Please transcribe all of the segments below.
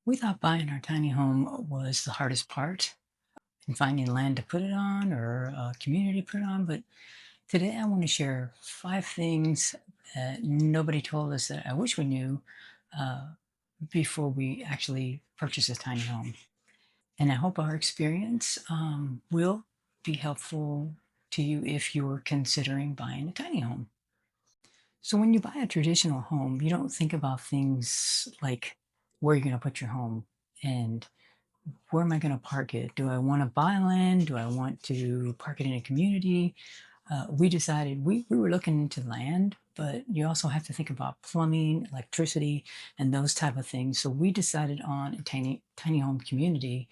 We thought buying our tiny home was the hardest part and finding land to put it on or a community to put it on. But today I want to share 5 things that nobody told us that I wish we knew uh, before we actually purchase a tiny home. And I hope our experience will be helpful to you if you're considering buying a tiny home. So, when you buy a traditional home, you don't think about things like where you're going to put your home and where am I going to park it? Do I want to buy land? Do I want to park it in a community? We decided we were looking into land, but you also have to think about plumbing, electricity, and those type of things. So we decided on a tiny home community,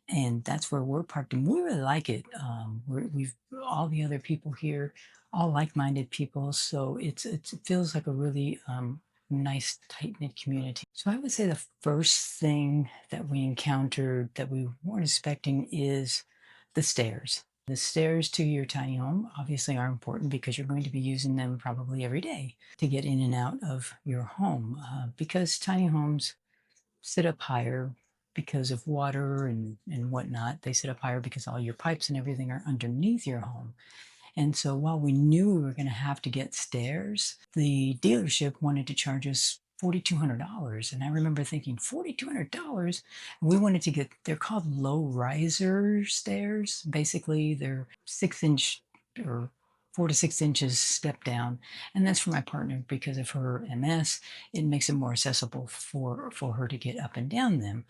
and that's where we're parked. And we really like it. We've all the other people here, all like-minded people. So it feels like a really nice tight knit community. So I would say the first thing that we encountered that we weren't expecting is the stairs. The stairs to your tiny home obviously are important because you're going to be using them probably every day to get in and out of your home because tiny homes sit up higher because of water and whatnot. They sit up higher because all your pipes and everything are underneath your home. And so while we knew we were going to have to get stairs, the dealership wanted to charge us $4,200. And I remember thinking, $4,200? We wanted to get, they're called low riser stairs. Basically, they're 6 inch or 4 to 6 inches step down. And that's for my partner because of her MS. It makes it more accessible for her to get up and down them.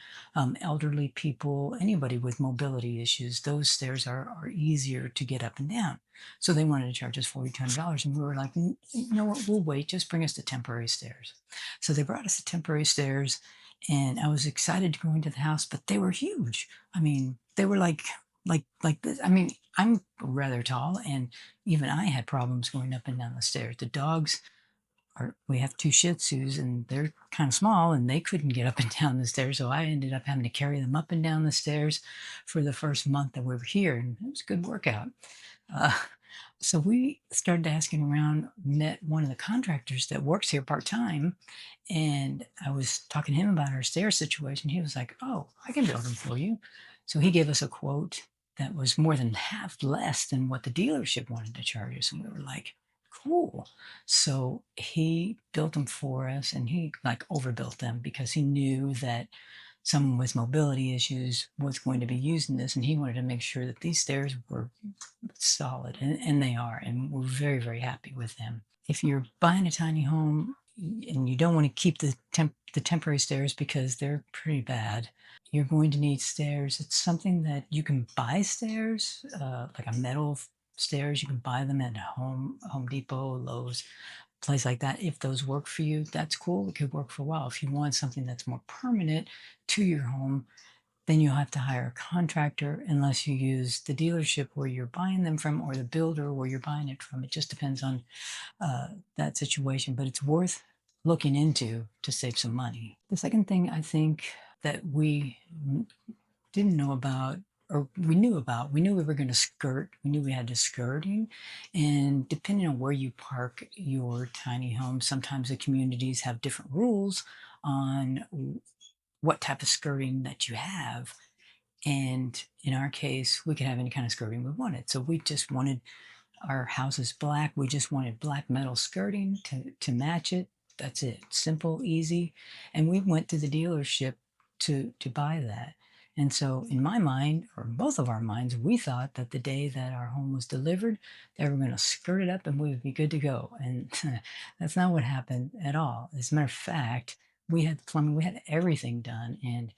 Elderly people, anybody with mobility issues, those stairs are easier to get up and down. So they wanted to charge us $4,200, and we were like, You know what, we'll wait, just bring us the temporary stairs." So they brought us the temporary stairs, and I was excited to go into the house, but they were huge. I mean, they were like this. I mean, I'm rather tall, and even I had problems going up and down the stairs. The dogs we have 2 Shih Tzus, and they're kind of small, and they couldn't get up and down the stairs, so I ended up having to carry them up and down the stairs for the first month that we were here, and it was a good workout. Uh, so we started asking around, met one of the contractors that works here part time, and I was talking to him about our stair situation. He was like, "Oh, I can build them for you." So he gave us a quote that was more than half less than what the dealership wanted to charge us. And we were like, "Cool." So he built them for us, and he like overbuilt them because he knew that someone with mobility issues was going to be using this, and he wanted to make sure that these stairs were solid, and they are, and we're very, very happy with them. If you're buying a tiny home and you don't want to keep the temporary stairs because they're pretty bad, you're going to need stairs. It's something that you can buy stairs, like a metal stairs. You can buy them at Home Depot, Lowe's, place like that. If those work for you, that's cool. It could work for a while. If you want something that's more permanent to your home, then you'll have to hire a contractor unless you use the dealership where you're buying them from or the builder where you're buying it from. It just depends on that situation, but it's worth looking into to save some money. The second thing I think that didn't know about or we knew we were going to skirt, we knew we had to skirting, and depending on where you park your tiny home, sometimes the communities have different rules on what type of skirting that you have. And in our case, we could have any kind of skirting we wanted. So we just wanted our house is black. We just wanted black metal skirting to match it. That's it. Simple, easy. And we went to the dealership to buy that. And so in my mind, or both of our minds, we thought that the day that our home was delivered, they were going to skirt it up and we would be good to go. And that's not what happened at all. As a matter of fact, we had plumbing, we had everything done, and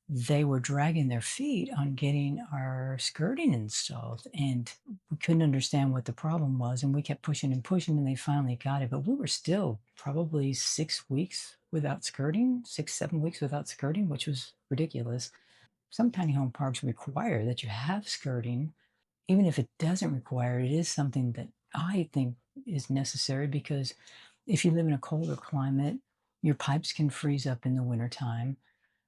they were dragging their feet on getting our skirting installed, and we couldn't understand what the problem was, and we kept pushing and pushing, and they finally got it, but we were still probably 6 weeks without skirting, 6 7 weeks without skirting, which was ridiculous. Some tiny home parks require that you have skirting. Even if it doesn't require it, it is something that I think is necessary because if you live in a colder climate, your pipes can freeze up in the wintertime.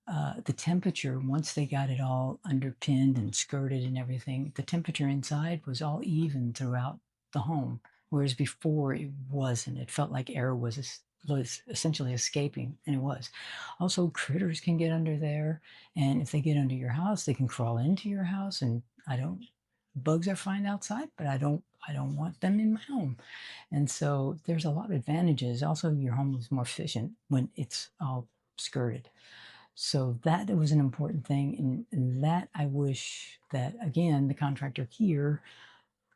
The temperature, once they got it all underpinned and skirted and everything, the temperature inside was all even throughout the home. Whereas before it wasn't. It felt like air was was essentially escaping, and it was. Also, critters can get under there, and if they get under your house, they can crawl into your house, and I don't bugs are fine outside, but I don't want them in my home. And so there's a lot of advantages. Also, your home is more efficient when it's all skirted. So that was an important thing, and that I wish that again the contractor here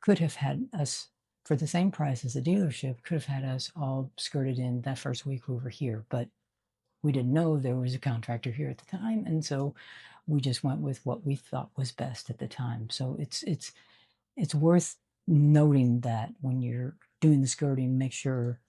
could have had us for the same price as the dealership, could have had us all skirted in that first week we were here, but we didn't know there was a contractor here at the time, and so we just went with what we thought was best at the time. So it's worth noting that when you're doing the skirting, make sure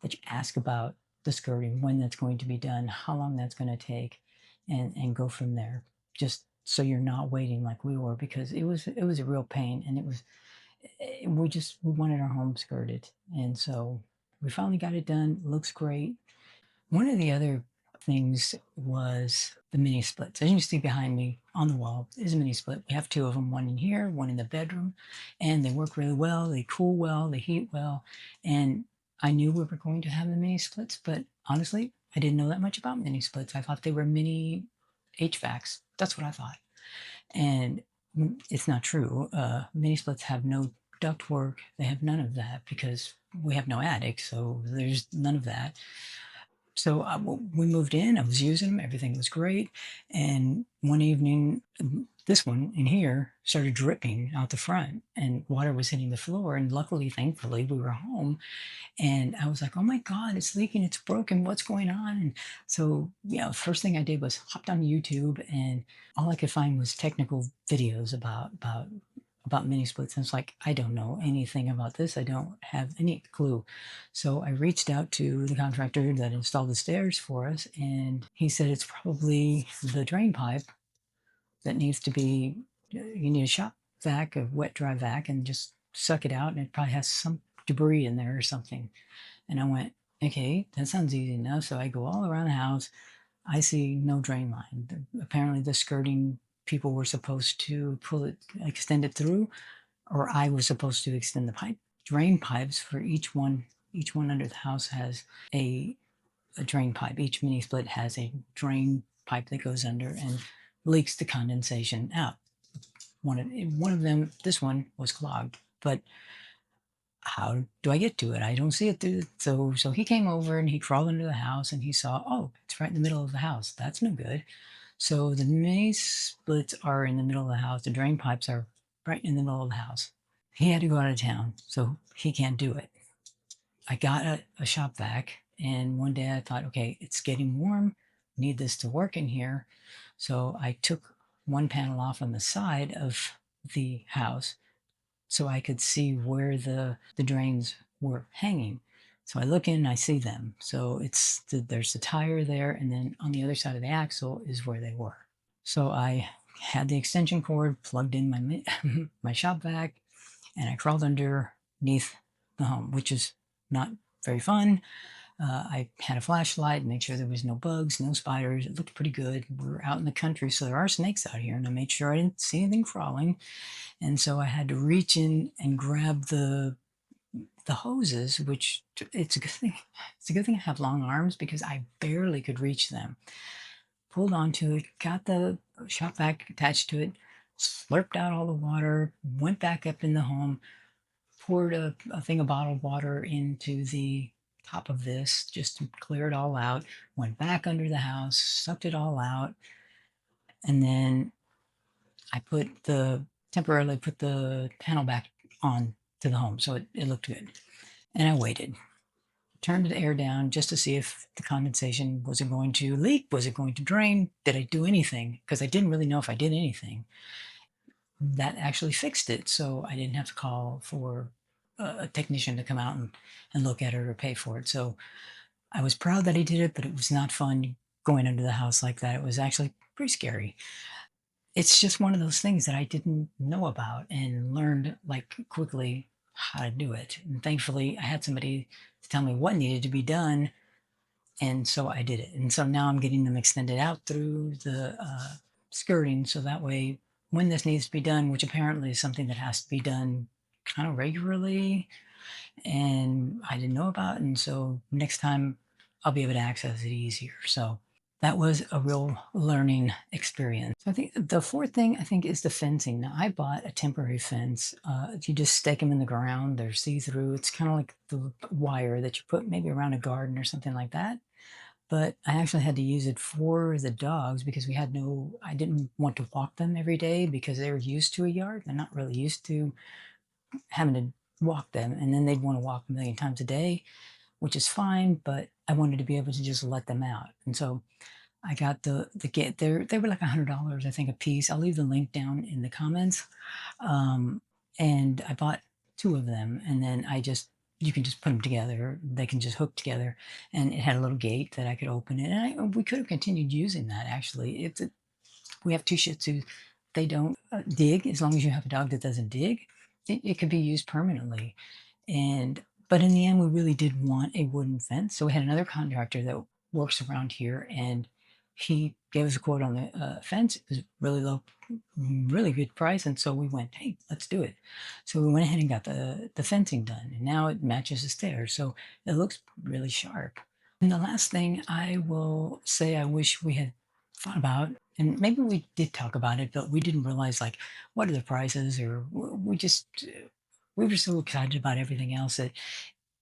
that you ask about the skirting, when that's going to be done, how long that's going to take, and go from there. Just so you're not waiting like we were, because it was a real pain, and we wanted our home skirted, and so we finally got it done. Looks great. One of the other things was the mini splits. As you see behind me on the wall is a mini split. We have two of them, one in here, one in the bedroom, and they work really well. They cool well, they heat well. And I knew we were going to have the mini splits, but honestly, I didn't know that much about mini splits. I thought they were mini HVACs. That's what I thought. And it's not true. Mini splits have no duct work. They have none of that because we have no attic. So there's none of that. So we moved in. I was using them. Everything was great. And one evening, this one in here started dripping out the front, and water was hitting the floor. And luckily, thankfully, we were home. And I was like, "Oh my God, it's leaking! It's broken! What's going on?" And so, first thing I did was hopped on YouTube, and all I could find was technical videos about mini splits. And it's like, I don't know anything about this. I don't have any clue. So I reached out to the contractor that installed the stairs for us, and he said it's probably the drain pipe that needs to be, you need a shop vac, a wet dry vac, and just suck it out. And it probably has some debris in there or something. And I went, okay, that sounds easy enough. So I go all around the house. I see no drain line. Apparently, the skirting people were supposed to pull it, extend it through, or I was supposed to extend the pipe. Drain pipes for each one. Each one under the house has a, a drain pipe. Each mini split has a drain pipe that goes under and leaks the condensation out. One of them, this one was clogged, but how do I get to it? I don't see it through. So he came over and he crawled into the house and he saw, oh, it's right in the middle of the house. That's no good. So the mini splits are in the middle of the house. The drain pipes are right in the middle of the house. He had to go out of town, so he can't do it. I got a shop vac, and one day I thought, okay, it's getting warm. Need this to work in here. So I took one panel off on the side of the house so I could see where the drains were hanging. So I look in and I see them. So there's the tire there, and then on the other side of the axle is where they were. So I had the extension cord plugged in my my shop vac, and I crawled underneath the home, which is not very fun. I had a flashlight, made sure there was no bugs, no spiders. It looked pretty good. We're out in the country, so there are snakes out here, and I made sure I didn't see anything crawling. And so I had to reach in and grab the hoses, which it's a good thing. It's a good thing I have long arms because I barely could reach them. Pulled onto it, got the shop vac attached to it, slurped out all the water, went back up in the home, poured a thing of bottled water into the top of this just to clear it all out, went back under the house, sucked it all out, and then I temporarily put the panel back on to the home so it looked good. And I waited, turned the air down just to see if the condensation was it going to leak, was it going to drain, did I do anything? Because I didn't really know if I did anything. That actually fixed it, so I didn't have to call for a technician to come out and look at it or pay for it. So I was proud that he did it, but it was not fun going under the house like that. It was actually pretty scary. It's just one of those things that I didn't know about and learned like quickly how to do it. And thankfully, I had somebody to tell me what needed to be done, and so I did it. And so now I'm getting them extended out through the skirting, so that way, when this needs to be done, which apparently is something that has to be done kind of regularly, and I didn't know about. And so next time I'll be able to access it easier. So that was a real learning experience. So I think the fourth thing I think is the fencing. Now I bought a temporary fence. You just stake them in the ground. They're see-through. It's kind of like the wire that you put maybe around a garden or something like that. But I actually had to use it for the dogs because I didn't want to walk them every day because they were used to a yard. They're not really used to having to walk them. And then they'd want to walk a million times a day, which is fine, but I wanted to be able to just let them out. And so I got the get there. They were like $100, I think, a piece. I'll leave the link down in the comments. Um, and I bought two of them, and then you can just put them together. They can just hook together, and it had a little gate that I could open it. And we could have continued using that. Actually, we have two Shih Tzus. They don't dig. As long as you have a dog that doesn't dig, it could be used permanently. And but in the end, we really did want a wooden fence. So we had another contractor that works around here, and he gave us a quote on the fence. It was really low, really good price. And so we went, hey, let's do it. So we went ahead and got the fencing done, and now it matches the stairs. So it looks really sharp. And the last thing I will say, I wish we had thought about, and maybe we did talk about it, but we didn't realize like what are the prices, or we were so excited about everything else that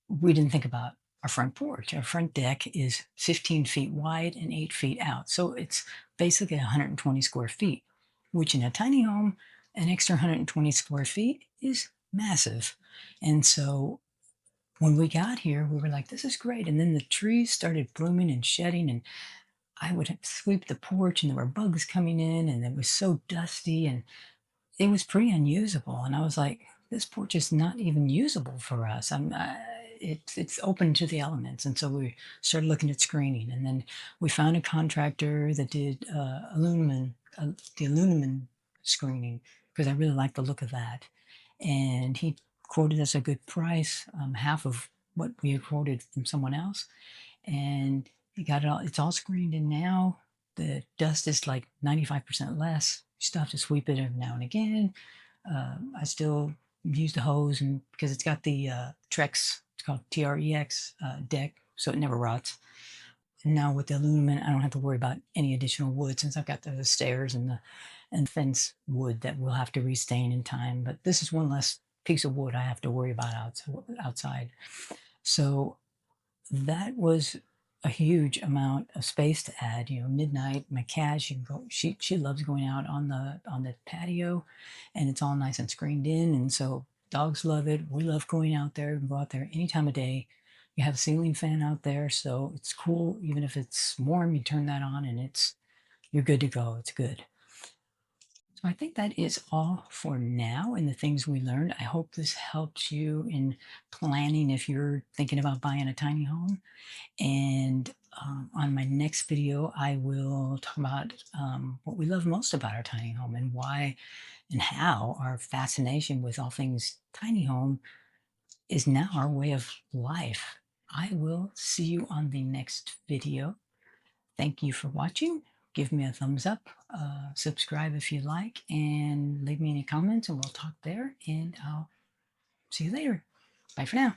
we didn't think about our front porch. Our front deck is 15 feet wide and 8 feet out. So it's basically 120 square feet, which in a tiny home, an extra 120 square feet is massive. And so when we got here, we were like, this is great. And then the trees started blooming and shedding, and I would sweep the porch, and there were bugs coming in, and it was so dusty, and it was pretty unusable. And I was like, this porch is not even usable for us. It's open to the elements. And so we started looking at screening, and then we found a contractor that did the aluminum screening, because I really like the look of that. And he quoted us a good price, half of what we had quoted from someone else. And he got it all, it's all screened in now. The dust is like 95% less. You still have to sweep it every now and again. I still use the hose, and because it's got the Trex, it's called TREX deck, so it never rots. And now with the aluminum, I don't have to worry about any additional wood since I've got the stairs and the fence wood that we'll have to restain in time. But this is one less piece of wood I have to worry about outside. So that was a huge amount of space to add. Midnight, my cat, she loves going out on the patio, and it's all nice and screened in. And so dogs love it. We love going out there. We can go out there any time of day. You have a ceiling fan out there, so it's cool. Even if it's warm, you turn that on, and you're good to go. It's good. So I think that is all for now and the things we learned. I hope this helps you in planning if you're thinking about buying a tiny home. And on my next video, I will talk about what we love most about our tiny home, and why and how our fascination with all things tiny home is now our way of life. I will see you on the next video. Thank you for watching. Give me a thumbs up, subscribe if you like, and leave me any comments, and we'll talk there. And I'll see you later. Bye for now.